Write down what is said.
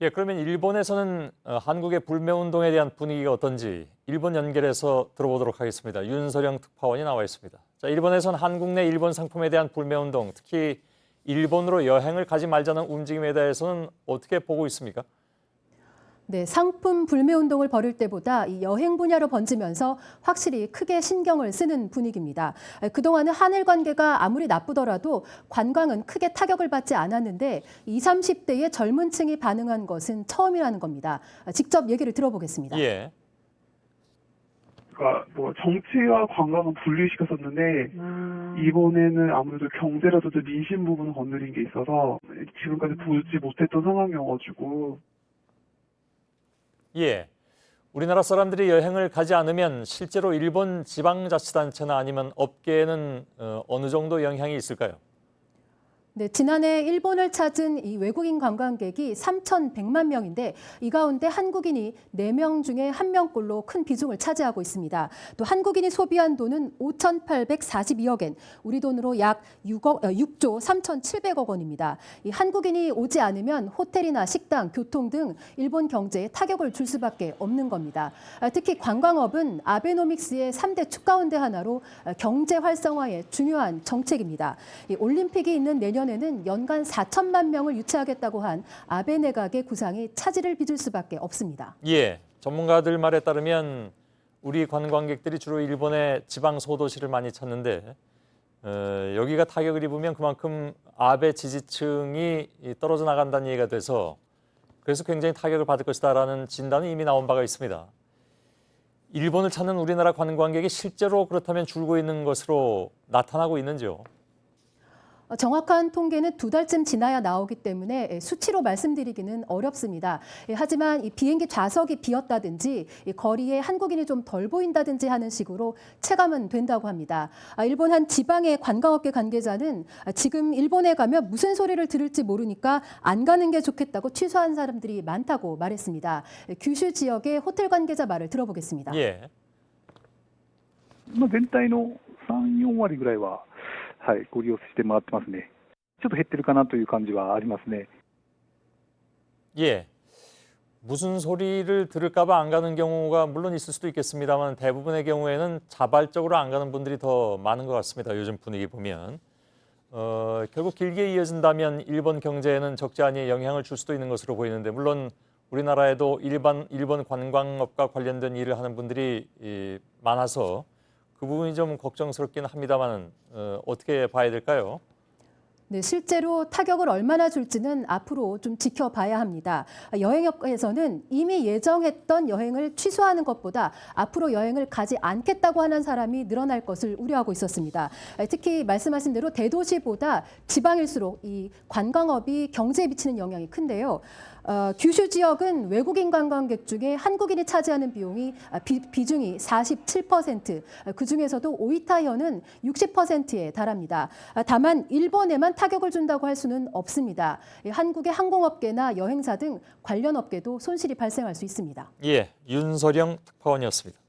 예, 그러면 일본에서는 한국의 불매운동에 대한 분위기가 어떤지 일본 연결해서 들어보도록 하겠습니다. 윤서령 특파원이 나와 있습니다. 자, 일본에서는 한국 내 일본 상품에 대한 불매운동, 특히 일본으로 여행을 가지 말자는 움직임에 대해서는 어떻게 보고 있습니까? 네, 상품 불매 운동을 벌일 때보다 이 여행 분야로 번지면서 확실히 크게 신경을 쓰는 분위기입니다. 그동안은 한일 관계가 아무리 나쁘더라도 관광은 크게 타격을 받지 않았는데 20, 30대의 젊은 층이 반응한 것은 처음이라는 겁니다. 직접 얘기를 들어보겠습니다. 예. 그러니까 뭐 정치와 관광은 분리시켰었는데 이번에는 아무래도 경제라든지 민심 부분을 건드린 게 있어서 지금까지 보지 못했던 상황이어가지고. 예. 우리나라 사람들이 여행을 가지 않으면 실제로 일본 지방자치단체나 아니면 업계에는 어느 정도 영향이 있을까요? 네, 지난해 일본을 찾은 이 외국인 관광객이 3,100만 명인데 이 가운데 한국인이 4명 중에 1명꼴로 큰 비중을 차지하고 있습니다. 또 한국인이 소비한 돈은 5,842억 엔, 우리 돈으로 약 6조 3,700억 원입니다. 이 한국인이 오지 않으면 호텔이나 식당, 교통 등 일본 경제에 타격을 줄 수밖에 없는 겁니다. 특히 관광업은 아베노믹스의 3대 축 가운데 하나로 경제 활성화의 중요한 정책입니다. 이 올림픽이 있는 내년에는 연간 4천만 명을 유치하겠다고 한 아베 내각의 구상이 차질을 빚을 수밖에 없습니다. 예, 전문가들 말에 따르면 우리 관광객들이 주로 일본의 지방 소도시를 많이 찾는데 여기가 타격을 입으면 그만큼 아베 지지층이 떨어져 나간다는 얘기가 돼서 그래서 굉장히 타격을 받을 것이다라는 진단은 이미 나온 바가 있습니다. 일본을 찾는 우리나라 관광객이 실제로 그렇다면 줄고 있는 것으로 나타나고 있는지요? 정확한 통계는 2달쯤 지나야 나오기 때문에 수치로 말씀드리기는 어렵습니다. 하지만 이 비행기 좌석이 비었다든지 거리에 한국인이 좀 덜 보인다든지 하는 식으로 체감은 된다고 합니다. 일본 한 지방의 관광업계 관계자는 지금 일본에 가면 무슨 소리를 들을지 모르니까 안 가는 게 좋겠다고 취소한 사람들이 많다고 말했습니다. 규슈 지역의 호텔 관계자 말을 들어보겠습니다. 예. 全体の3、4割ぐらいはご利用してもらってますね。ちょっと減ってるかなという感じはありますね。 예. 무슨 소리를 들을까 봐 안 가는 경우가 물론 있을 수도 있겠습니다만 대부분의 경우에는 자발적으로 안 가는 분들이 더 많은 것 같습니다. 요즘 분위기 보면. 결국 길게 이어진다면 일본 경제에는 적지 않은 영향을 줄 수도 있는 것으로 보이는데 물론 우리나라에도 일본 관광업과 관련된 일을 하는 분들이 많아서 그 부분이 좀 걱정스럽긴 합니다만 어떻게 봐야 될까요? 네, 실제로 타격을 얼마나 줄지는 앞으로 좀 지켜봐야 합니다. 여행업계에서는 이미 예정했던 여행을 취소하는 것보다 앞으로 여행을 가지 않겠다고 하는 사람이 늘어날 것을 우려하고 있었습니다. 특히 말씀하신 대로 대도시보다 지방일수록 이 관광업이 경제에 미치는 영향이 큰데요. 규슈 지역은 외국인 관광객 중에 한국인이 차지하는 비중이 47%, 그중에서도 오이타현은 60%에 달합니다. 다만 일본에만 타격을 준다고 할 수는 없습니다. 한국의 항공업계나 여행사 등 관련 업계도 손실이 발생할 수 있습니다. 예, 윤서령 특파원이었습니다.